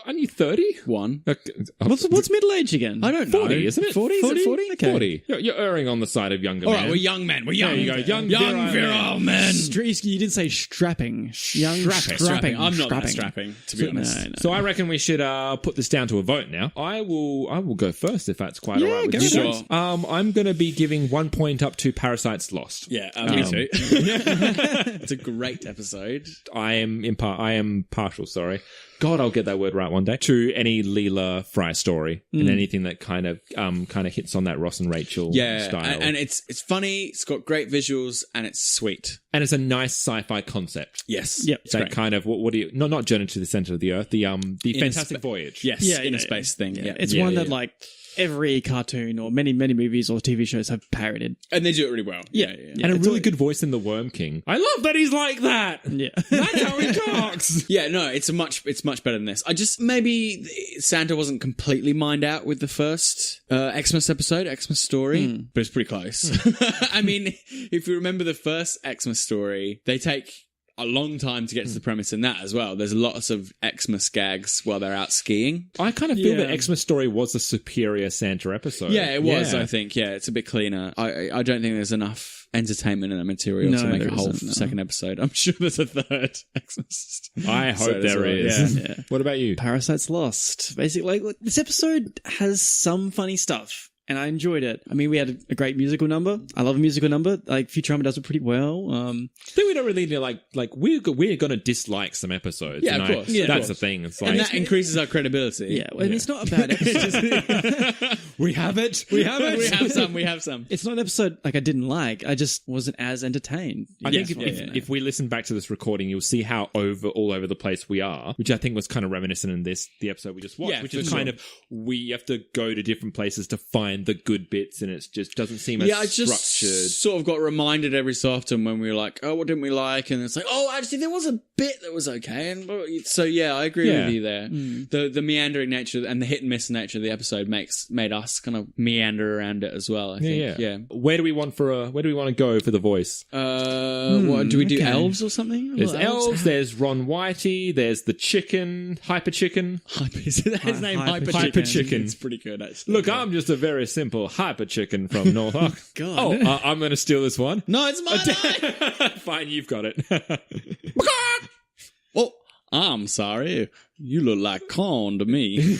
Aren't you 30? One. What's middle age again? I don't know. 40, isn't it? 40? Is it 40? Okay. 40. You're erring on the side of younger All men. right, we're young men. We're young. There you go. Young virile virile men. You did say strapping. Young strapping. I'm not that strapping, to be honest. No. So I reckon we should put this down to a vote now. I will go first if that's quite all right with go you for guys. it. I'm going to be giving 1 point up to Parasites Lost. Yeah, me too. It's a great episode. I am partial, sorry. God, I'll get that word right one day. To any Leela Fry story and anything that kind of hits on that Ross and Rachel style. And it's funny, it's got great visuals, and it's sweet. And it's a nice sci-fi concept. Yes. Yep. That kind of what do you not Journey to the Center of the Earth, the Fantastic Spa- Voyage. Yes, Yeah, in a yeah, space thing. Yeah. It's one that like every cartoon or many movies or TV shows have parodied. And they do it really well. Yeah. And a really good voice in the Worm King. I love that he's like that. Yeah. That's how he talks. Yeah, no, it's much better than this. I just maybe Santa wasn't completely mined out with the first Xmas episode, Xmas story, but it's pretty close. I mean, if you remember the first Xmas story, they take a long time to get to the premise in that as well. There's lots of Xmas gags while they're out skiing. I kind of feel Yeah. that Xmas Story was a superior Santa episode. Yeah, it was, I think. Yeah, it's a bit cleaner. I don't think there's enough entertainment in that material No, to make there a whole isn't, no. second episode. I'm sure there's a third Xmas. I hope episode as there well. is. Yeah. What about you? Parasites Lost. Basically, like, this episode has some funny stuff. And I enjoyed it. I mean, we had a great musical number. I love a musical number. Like, Futurama does it pretty well. I think we don't really need like we're going to dislike some episodes. Yeah, and of course. Yeah, of that's course. the thing. It's like And that increases our credibility. Yeah, well, I mean, it's not a bad episode. we have it. We have some. It's not an episode like I didn't like. I just wasn't as entertained. I think Yeah. if we listen back to this recording, you'll see how all over the place we are, which I think was kind of reminiscent in the episode we just watched, Yeah, which for is sure. kind of we have to go to different places to find the good bits, and it just doesn't seem as Yeah, I just structured. sort of got reminded every so often when we were like, oh, what didn't we like? And it's like, oh, actually, there was a bit that was okay. And so, yeah, I agree Yeah. with you there. The meandering nature and the hit and miss nature of the episode made us kind of meander around it as well, I think. Yeah. Where do we want to go for the voice? What, do we do okay. elves or something? There's Well, elves. There's Ron Whitey. There's the chicken, Hyper Chicken. Is his name Hyper Hyper Chicken. Chicken? It's pretty good, actually. Look, I'm just a very simple Hyper Chicken from Norfolk. God. Oh, I'm going to steal this one. No, it's mine. Fine, you've got it. Oh, I'm sorry. You look like corn to me.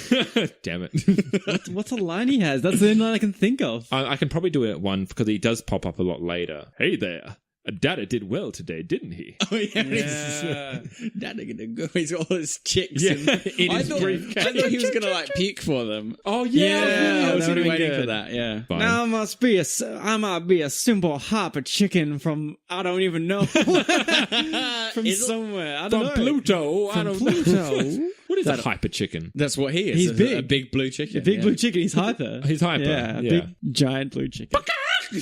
Damn it. What's a line he has? That's the only line I can think of. I can probably do it at one because he does pop up a lot later. Hey there. Dada did well today, didn't he? Oh, yeah. Yeah. Daddy gonna go. He's got all his chicks Yeah, in in his I briefcase. thought he was going to like puke for them. Oh, I that was would've really been waiting good. for that, yeah. Fine. Now I might be a simple hopper chicken from I don't even know from Is it- somewhere. I don't From know. Pluto. I From don't know. Pluto. What is a hyper chicken? That's what he is. He's a big. big blue chicken. A big yeah. blue chicken. He's hyper. He's hyper, Yeah, a yeah. big giant blue chicken.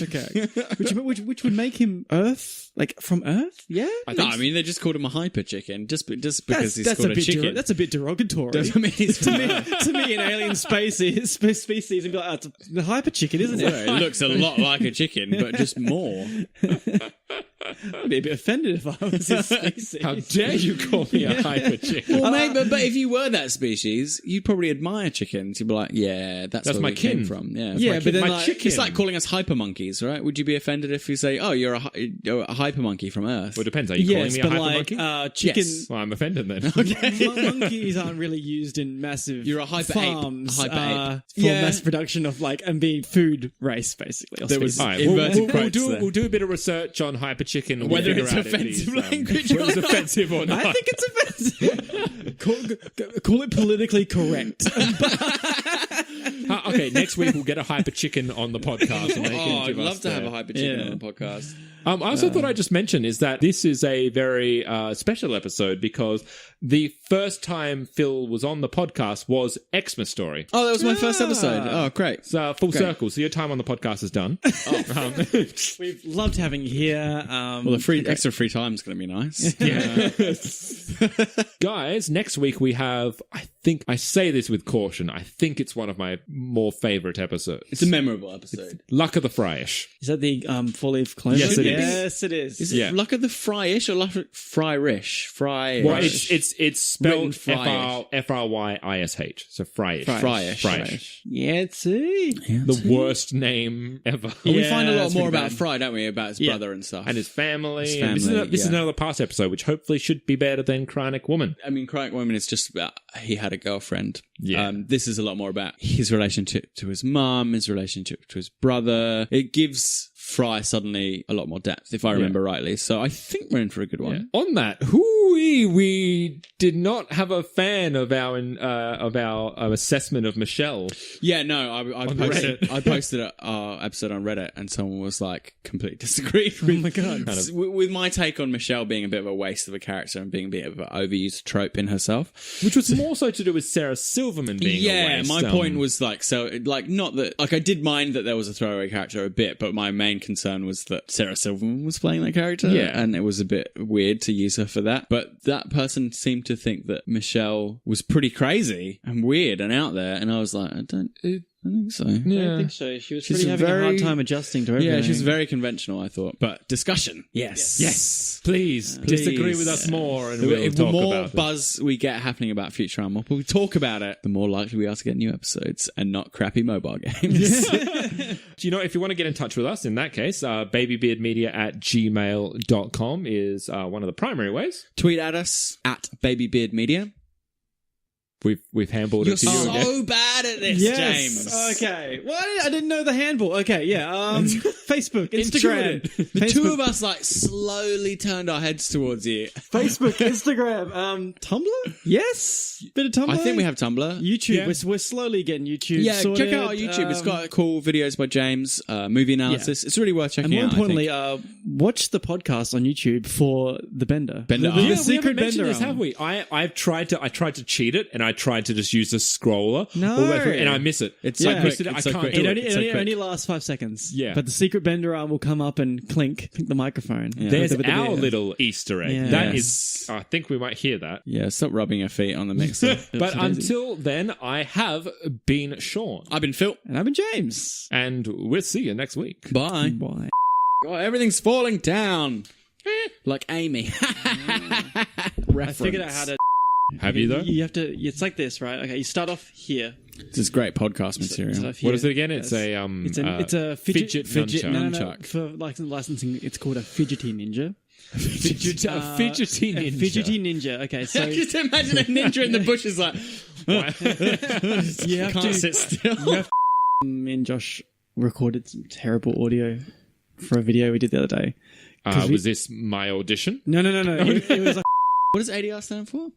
Okay, which would make him Earth, like from Earth. Yeah, No, I mean, they just called him a hyper chicken just because he's that's called a a bit chicken. that's a bit derogatory. Doesn't mean he's to me, an alien species, and be like, oh, it's the hyper chicken, isn't it? Well, it looks a lot like a chicken, but just more. I'd be a bit offended if I was his species. How dare you call me a hyper chicken? Well, maybe, but if you were that species, you'd probably admire chickens. You'd be like, yeah, that's where my we came kin. from. Yeah, Yeah, but then my like, chicken. it's like calling us hyper monkeys, right? Would you be offended if you say, "Oh, you're a hyper monkey from Earth"? Well, it depends. Are you yes, calling me a but hyper like monkey? chicken. Yes. Well, I'm offended then. Monkeys aren't really used in massive You're a hyper ape. farms A hyper ape. for Yeah. mass production of like and being food race basically. Or There was- species. All right, Inverted quotes there. we'll do a bit of research on hyper chicken. and we'll Whether figure it's out if offensive these, language whether or it's not. offensive or not. I think it's offensive. call it politically correct. Okay, next week we'll get a hyper chicken on the podcast. And they can Oh, I'd give us love to have their- a hyper chicken Yeah. on the podcast. I also thought I'd just mention is that this is a very special episode because the first time Phil was on the podcast was Xmas Story. Oh, that was my first episode. Oh, great. It's full circle. So your time on the podcast is done. We've loved having you here. Well, the extra free time is going to be nice. Guys, next week we have, I think, I say this with caution, I think it's one of my more favorite episodes. It's a memorable episode. Luck of the Fryish. is that the four-leaf clover? Yes, it is. Yes, it is. Is it Yeah. Luck of the Fryish or Luck of Fryrish? Fryrish. Well, it's spelled Fryish. Fryish. So Fryish. Fryish. Yeah, see. The worst name ever. Well, we find a lot that's more pretty about bad. Fry, don't we? About his brother and stuff. And his family. His And family, this is yeah. another past episode, which hopefully should be better than Chronic Woman. I mean, Chronic Woman is just about he had a girlfriend. Yeah. This is a lot more about his relationship to his mum, his relationship to his brother. It gives Fry suddenly a lot more depth, if I remember rightly. So I think we're in for a good one. On that, we did not have a fan of our assessment of Michelle. Yeah, no, I posted, Reddit. I posted our episode on Reddit, and someone was like completely disagreed. Oh my god. With my take on Michelle being a bit of a waste of a character and being a bit of an overused trope in herself. Which was more so to do with Sarah Silverman being a Yeah, waste. my point was like, so like not that like I did mind that there was a throwaway character a bit, but my main concern was that Sarah Silverman was playing that character. Yeah. And it was a bit weird to use her for that. But that person seemed to think that Michelle was pretty crazy and weird and out there, and I was like, I don't think so. I don't think so. She was She's pretty having a very- hard time adjusting to everything. Yeah, she's very conventional, I thought. But discussion. Yes. Please disagree with us more and we'll If talk the more about it. buzz we get happening about Futurama, we talk about it, the more likely we are to get new episodes and not crappy mobile games. Do you know, if you want to get in touch with us, in that case, babybeardmedia@gmail.com is one of the primary ways. Tweet at us at babybeardmedia. We've handballed You're it to you again. so bad at this, Yes. James. Okay. Well, I didn't know the handball. Okay, yeah. Facebook, Instagram. The two of us like slowly turned our heads towards you. Facebook, Instagram, Tumblr? Yes. Bit of Tumblr. I think we have Tumblr. YouTube. Yeah. We're slowly getting YouTube. Yeah, sorted. check out our YouTube. It's got cool videos by James, movie analysis. It's really worth checking and more out. importantly, watch the podcast on YouTube for the Bender. Bender. The, Oh. the Yeah, secret we haven't mentioned Bender. this, have we? I tried to cheat it, and I tried to just use the scroller. No. all the way through, and I miss it. It's I so missed quick. it. I It's so can't quick. do It it. only, It's so quick. only lasts 5 seconds. Yeah. But the secret Bender arm will come up and clink the microphone. There's With the our beer. little Easter egg. Yeah. That Yes. is, I think we might hear that. Yeah, stop rubbing your feet on the mixer. But Oopsie daisy. until then, I have been Sean, I've been Phil. And I've been James. and we'll see you next week. Bye. Why? Oh, everything's falling down. Like Amy. I figured out how to. Have you though? You have to. It's like this, right? Okay, you start off here. This is great podcast material. Start off What here. is it again? It's a It's a fidget nunchuck. No, nunchuck. for licensing, it's called a fidgety ninja. Fidgety ninja. A fidgety ninja. Okay, so Just imagine a ninja in the bushes like, you have can't to. sit still. Me and Josh recorded some terrible audio for a video we did the other day Was this my audition? No. It was like, What does ADR stand for?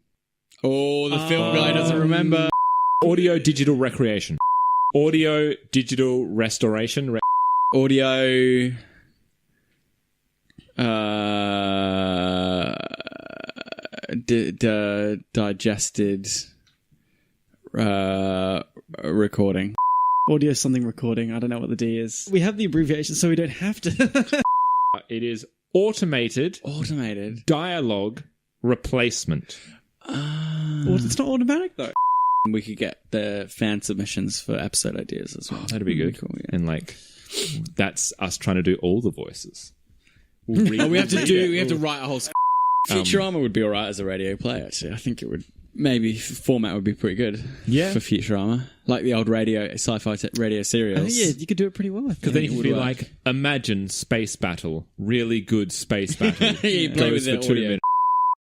Oh, the film guy doesn't remember. Audio Digital Recreation. Audio Digital Restoration. Audio. Digested. Recording. audio something recording. I don't know what the D is. We have the abbreviation so we don't have to. It is Automated Dialogue Replacement. Well, it's not automatic though. We could get the fan submissions for episode ideas as well. That'd be good. Cool, yeah. And like, that's us trying to do all the voices. We have to write a whole. Futurama would be alright as a radio play. Actually, I think it would. Maybe format would be pretty good. Yeah. For Futurama, like the old sci-fi radio serials. Yeah, you could do it pretty well. Because then you would be like, imagine space battle, really good space battle. You play with the audio.